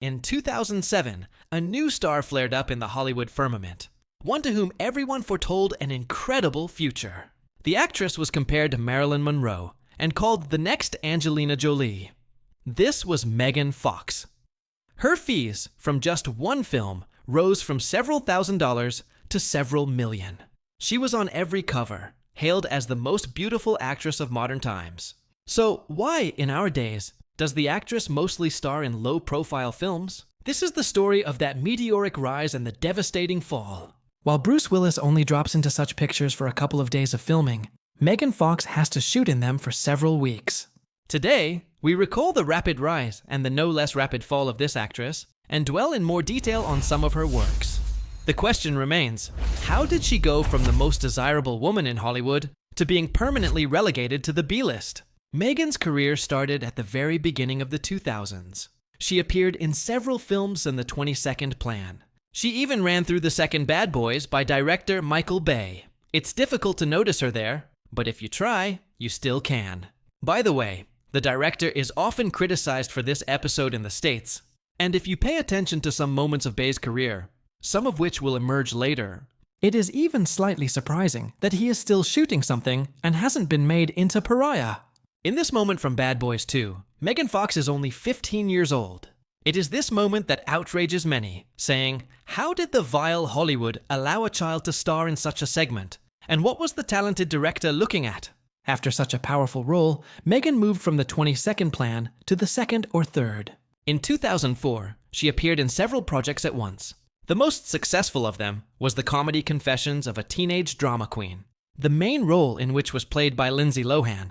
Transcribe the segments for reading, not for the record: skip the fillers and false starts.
In 2007, a new star flared up in the Hollywood firmament, one to whom everyone foretold an incredible future. The actress was compared to Marilyn Monroe and called the next Angelina Jolie. This was Megan Fox. Her fees from just one film rose from several $1,000s to several million. She was on every cover, hailed as the most beautiful actress of modern times. So why, in our days, does the actress mostly star in low-profile films? This is the story of that meteoric rise and the devastating fall. While Bruce Willis only drops into such pictures for a couple of days of filming, Megan Fox has to shoot in them for several weeks. Today, we recall the rapid rise and the no less rapid fall of this actress, and dwell in more detail on some of her works. The question remains, how did she go from the most desirable woman in Hollywood to being permanently relegated to the B-list? Megan's career started at the very beginning of the 2000s. She appeared in several films in the 22nd Plan. She even ran through the second Bad Boys by director Michael Bay. It's difficult to notice her there, but if you try, you still can. By the way, the director is often criticized for this episode in the States, and if you pay attention to some moments of Bay's career, some of which will emerge later, it is even slightly surprising that he is still shooting something and hasn't been made into Pariah. In this moment from Bad Boys 2, Megan Fox is only 15 years old. It is this moment that outrages many, saying, how did the vile Hollywood allow a child to star in such a segment? And what was the talented director looking at? After such a powerful role, Megan moved from the 22nd Plan to the 2nd or 3rd. In 2004, she appeared in several projects at once. The most successful of them was the comedy Confessions of a Teenage Drama Queen, the main role in which was played by Lindsay Lohan.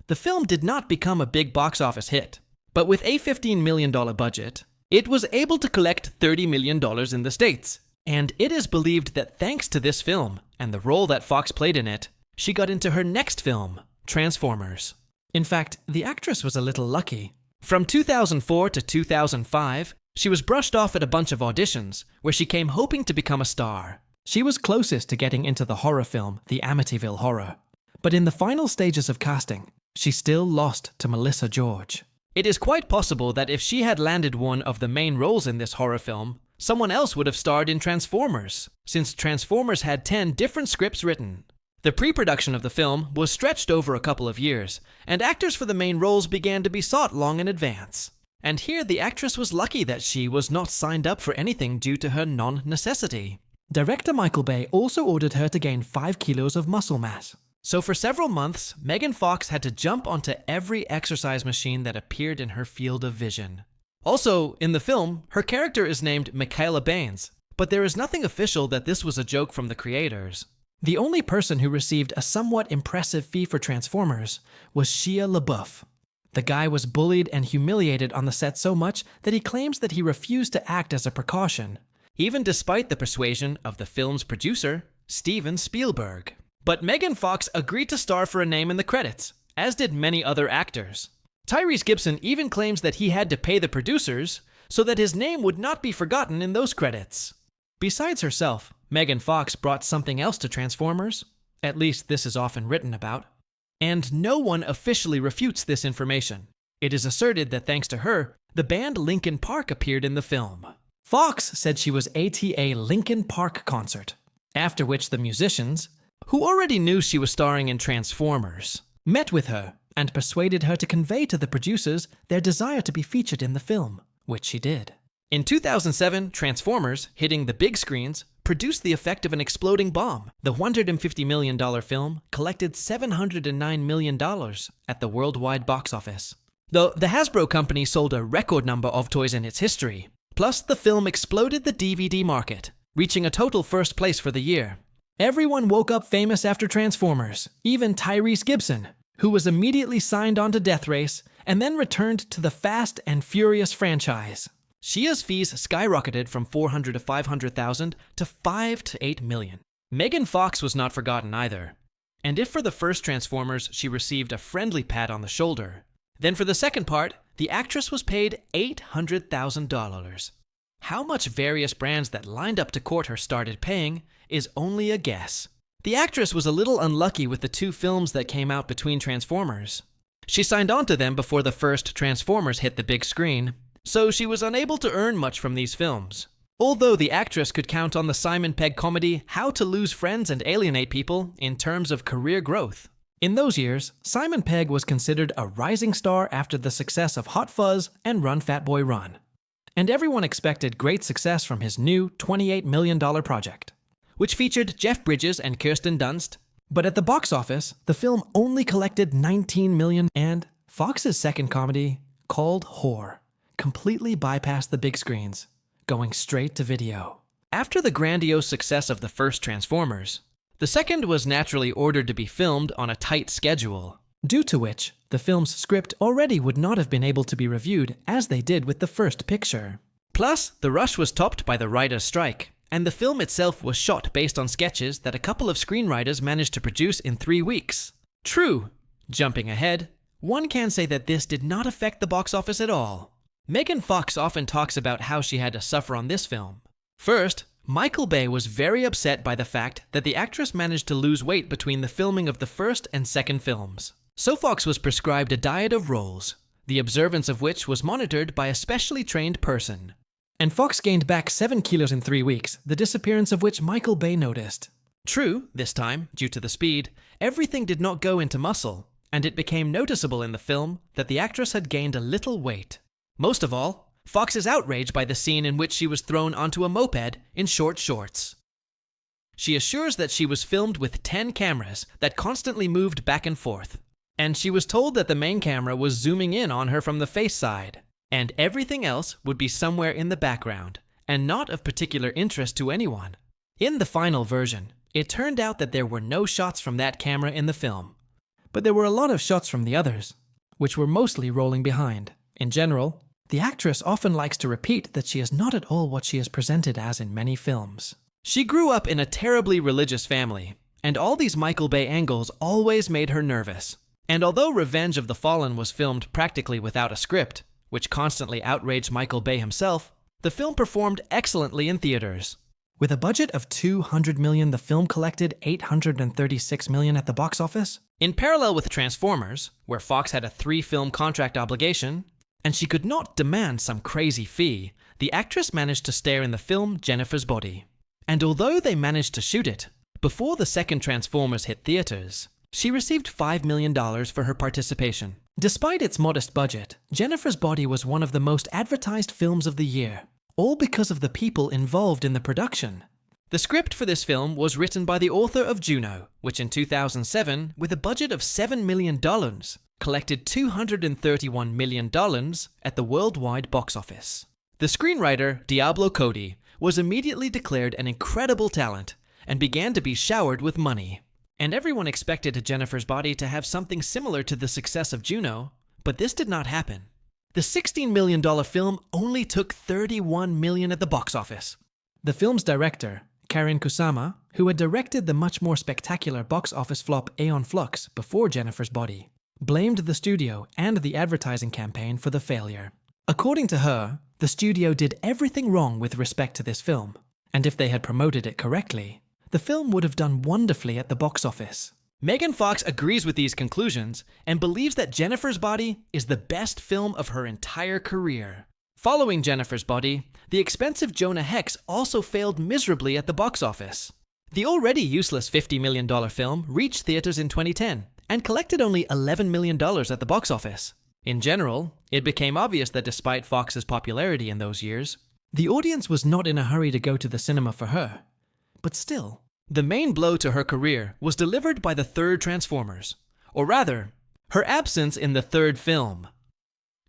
The film did not become a big box office hit, but with a $15 million budget, it was able to collect $30 million in the States. And it is believed that thanks to this film and the role that Fox played in it, she got into her next film, Transformers. In fact, the actress was a little lucky. From 2004 to 2005, she was brushed off at a bunch of auditions where she came hoping to become a star. She was closest to getting into the horror film, The Amityville Horror. But in the final stages of casting, she still lost to Melissa George. It is quite possible that if she had landed one of the main roles in this horror film, someone else would have starred in Transformers, since Transformers had 10 different scripts written. The pre-production of the film was stretched over a couple of years, and actors for the main roles began to be sought long in advance. And here the actress was lucky that she was not signed up for anything due to her non-necessity. Director Michael Bay also ordered her to gain 5 kilos of muscle mass. So for several months, Megan Fox had to jump onto every exercise machine that appeared in her field of vision. Also, in the film, her character is named Michaela Baines, but there is nothing official that this was a joke from the creators. The only person who received a somewhat impressive fee for Transformers was Shia LaBeouf. The guy was bullied and humiliated on the set so much that he claims that he refused to act as a precaution, even despite the persuasion of the film's producer, Steven Spielberg. But Megan Fox agreed to star for a name in the credits, as did many other actors. Tyrese Gibson even claims that he had to pay the producers so that his name would not be forgotten in those credits. Besides herself, Megan Fox brought something else to Transformers. At least this is often written about. And no one officially refutes this information. It is asserted that thanks to her, the band Linkin Park appeared in the film. Fox said she was at a Linkin Park concert, after which the musicians, who already knew she was starring in Transformers, met with her and persuaded her to convey to the producers their desire to be featured in the film, which she did. In 2007, Transformers, hitting the big screens, produced the effect of an exploding bomb. The $150 million film collected $709 million at the worldwide box office. Though the Hasbro company sold a record number of toys in its history, plus the film exploded the DVD market, reaching a total first place for the year. Everyone woke up famous after Transformers, even Tyrese Gibson, who was immediately signed on to Death Race and then returned to the Fast and Furious franchise. Shia's fees skyrocketed from $400,000 to $500,000 to $5 to $8 million. Megan Fox was not forgotten either. And if for the first Transformers she received a friendly pat on the shoulder, then for the second part, the actress was paid $800,000. How much various brands that lined up to court her started paying is only a guess. The actress was a little unlucky with the 2 films that came out between Transformers. She signed on to them before the first Transformers hit the big screen, so she was unable to earn much from these films. Although the actress could count on the Simon Pegg comedy How to Lose Friends and Alienate People in terms of career growth. In those years, Simon Pegg was considered a rising star after the success of Hot Fuzz and Run Fat Boy Run. And everyone expected great success from his new $28 million project, which featured Jeff Bridges and Kirsten Dunst. But at the box office, the film only collected $19 million, and Fox's second comedy, called Whore, completely bypassed the big screens, going straight to video. After the grandiose success of the first Transformers, the second was naturally ordered to be filmed on a tight schedule, due to which the film's script already would not have been able to be reviewed as they did with the first picture. Plus, the rush was topped by the writer's strike, and the film itself was shot based on sketches that a couple of screenwriters managed to produce in 3 weeks. True, jumping ahead, one can say that this did not affect the box office at all. Megan Fox often talks about how she had to suffer on this film. First, Michael Bay was very upset by the fact that the actress managed to lose weight between the filming of the first and second films. So Fox was prescribed a diet of rolls, the observance of which was monitored by a specially trained person. And Fox gained back 7 kilos in 3 weeks, the disappearance of which Michael Bay noticed. True, this time, due to the speed, everything did not go into muscle, and it became noticeable in the film that the actress had gained a little weight. Most of all, Fox is outraged by the scene in which she was thrown onto a moped in short shorts. She assures that she was filmed with 10 cameras that constantly moved back and forth, and she was told that the main camera was zooming in on her from the face side, and everything else would be somewhere in the background, and not of particular interest to anyone. In the final version, it turned out that there were no shots from that camera in the film, but there were a lot of shots from the others, which were mostly rolling behind. In general, the actress often likes to repeat that she is not at all what she is presented as in many films. She grew up in a terribly religious family, and all these Michael Bay angles always made her nervous. And although Revenge of the Fallen was filmed practically without a script, which constantly outraged Michael Bay himself, the film performed excellently in theaters. With a budget of $200 million, the film collected $836 million at the box office. In parallel with Transformers, where Fox had a 3-film contract obligation, and she could not demand some crazy fee, the actress managed to star in the film Jennifer's Body. And although they managed to shoot it before the second Transformers hit theaters, she received $5 million for her participation. Despite its modest budget, Jennifer's Body was one of the most advertised films of the year, all because of the people involved in the production. The script for this film was written by the author of Juno, which in 2007, with a budget of $7 million, collected $231 million at the worldwide box office. The screenwriter, Diablo Cody, was immediately declared an incredible talent and began to be showered with money. And everyone expected Jennifer's Body to have something similar to the success of Juno, but this did not happen. The $16 million film only took $31 million at the box office. The film's director, Karen Kusama, who had directed the much more spectacular box office flop Aeon Flux before Jennifer's Body, blamed the studio and the advertising campaign for the failure. According to her, the studio did everything wrong with respect to this film, and if they had promoted it correctly, the film would have done wonderfully at the box office. Megan Fox agrees with these conclusions and believes that Jennifer's Body is the best film of her entire career. Following Jennifer's Body, the expensive Jonah Hex also failed miserably at the box office. The already useless $50 million film reached theaters in 2010 and collected only $11 million at the box office. In general, it became obvious that despite Fox's popularity in those years, the audience was not in a hurry to go to the cinema for her. But still, the main blow to her career was delivered by the third Transformers, or rather, her absence in the third film.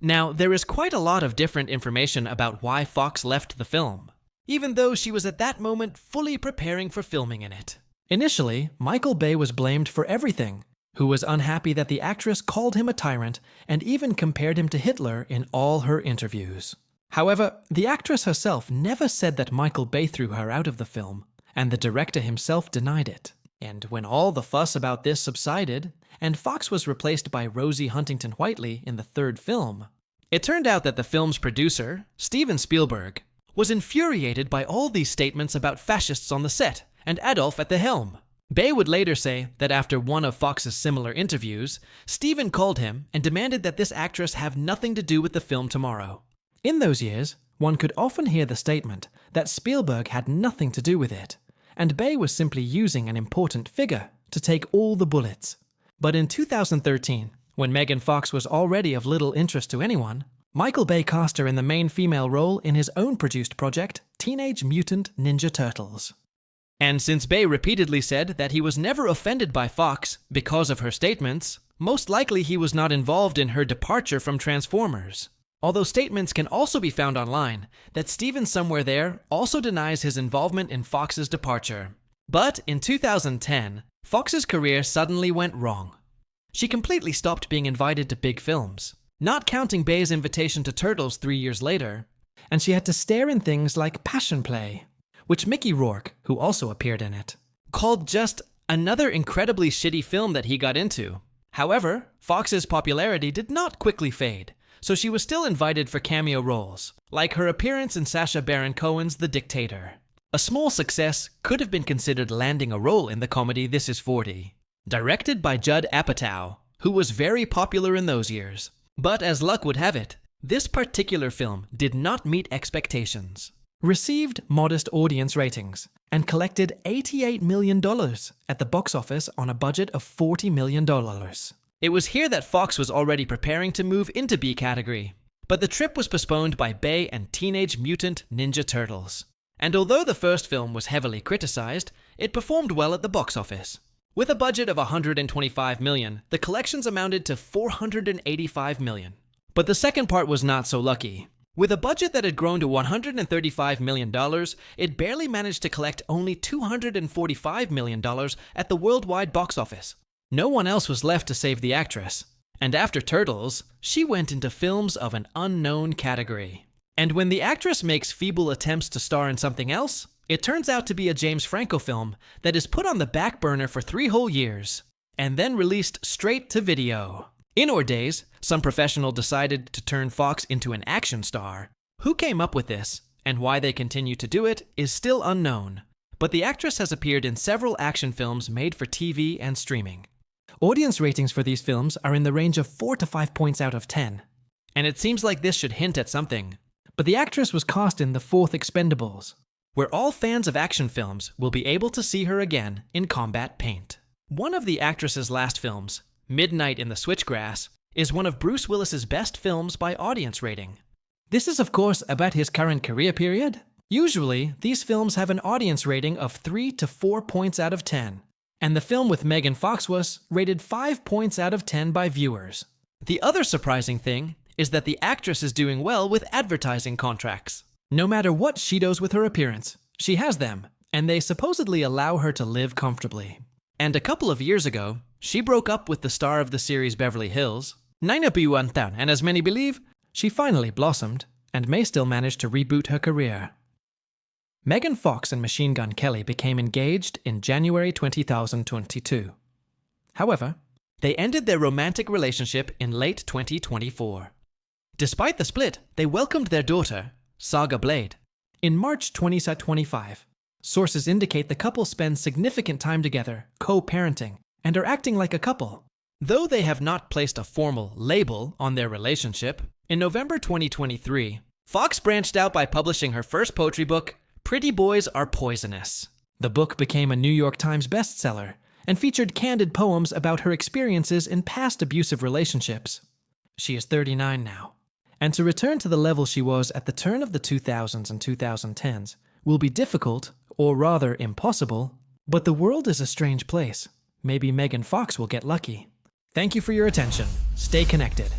Now, there is quite a lot of different information about why Fox left the film, even though she was at that moment fully preparing for filming in it. Initially, Michael Bay was blamed for everything, who was unhappy that the actress called him a tyrant and even compared him to Hitler in all her interviews. However, the actress herself never said that Michael Bay threw her out of the film, and the director himself denied it. And when all the fuss about this subsided, and Fox was replaced by Rosie Huntington-Whiteley in the third film, it turned out that the film's producer, Steven Spielberg, was infuriated by all these statements about fascists on the set and Adolf at the helm. Bay would later say that after one of Fox's similar interviews, Steven called him and demanded that this actress have nothing to do with the film tomorrow. In those years, one could often hear the statement that Spielberg had nothing to do with it, and Bay was simply using an important figure to take all the bullets. But in 2013, when Megan Fox was already of little interest to anyone, Michael Bay cast her in the main female role in his own produced project, Teenage Mutant Ninja Turtles. And since Bay repeatedly said that he was never offended by Fox because of her statements, most likely he was not involved in her departure from Transformers. Although statements can also be found online that Steven Somewhere There also denies his involvement in Fox's departure. But in 2010, Fox's career suddenly went wrong. She completely stopped being invited to big films, not counting Bay's invitation to Turtles 3 years later, and she had to star in things like Passion Play, which Mickey Rourke, who also appeared in it, called just another incredibly shitty film that he got into. However, Fox's popularity did not quickly fade, so she was still invited for cameo roles, like her appearance in Sacha Baron Cohen's The Dictator. A small success could have been considered landing a role in the comedy This Is 40, directed by Judd Apatow, who was very popular in those years. But as luck would have it, this particular film did not meet expectations. Received modest audience ratings and collected $88 million at the box office on a budget of $40 million. It was here that Fox was already preparing to move into B category, but the trip was postponed by Bay and Teenage Mutant Ninja Turtles. And although the first film was heavily criticized, it performed well at the box office. With a budget of $125 million, the collections amounted to $485 million. But the second part was not so lucky. With a budget that had grown to $135 million, it barely managed to collect only $245 million at the worldwide box office. No one else was left to save the actress. And after Turtles, she went into films of an unknown category. And when the actress makes feeble attempts to star in something else, it turns out to be a James Franco film that is put on the back burner for 3 whole years, and then released straight to video. In our days, some professional decided to turn Fox into an action star. Who came up with this, and why they continue to do it, is still unknown. But the actress has appeared in several action films made for TV and streaming. Audience ratings for these films are in the range of 4 to 5 points out of 10. And it seems like this should hint at something. But the actress was cast in The Fourth Expendables, where all fans of action films will be able to see her again in combat paint. One of the actress's last films, Midnight in the Switchgrass, is one of Bruce Willis's best films by audience rating. This is of course about his current career period. Usually, these films have an audience rating of 3 to 4 points out of 10. And the film with Megan Fox was rated 5 points out of 10 by viewers. The other surprising thing is that the actress is doing well with advertising contracts. No matter what she does with her appearance, she has them, and they supposedly allow her to live comfortably. And a couple of years ago, she broke up with the star of the series Beverly Hills, Naina Piwantan, and as many believe, she finally blossomed and may still manage to reboot her career. Megan Fox and Machine Gun Kelly became engaged in January 2022. However, they ended their romantic relationship in late 2024. Despite the split, they welcomed their daughter, Saga Blade, in March 2025. Sources indicate the couple spend significant time together, co-parenting, and are acting like a couple. Though they have not placed a formal label on their relationship, in November 2023, Fox branched out by publishing her first poetry book, Pretty Boys Are Poisonous. The book became a New York Times bestseller and featured candid poems about her experiences in past abusive relationships. She is 39 now, and to return to the level she was at the turn of the 2000s and 2010s will be difficult, or rather impossible, but the world is a strange place. Maybe Megan Fox will get lucky. Thank you for your attention. Stay connected.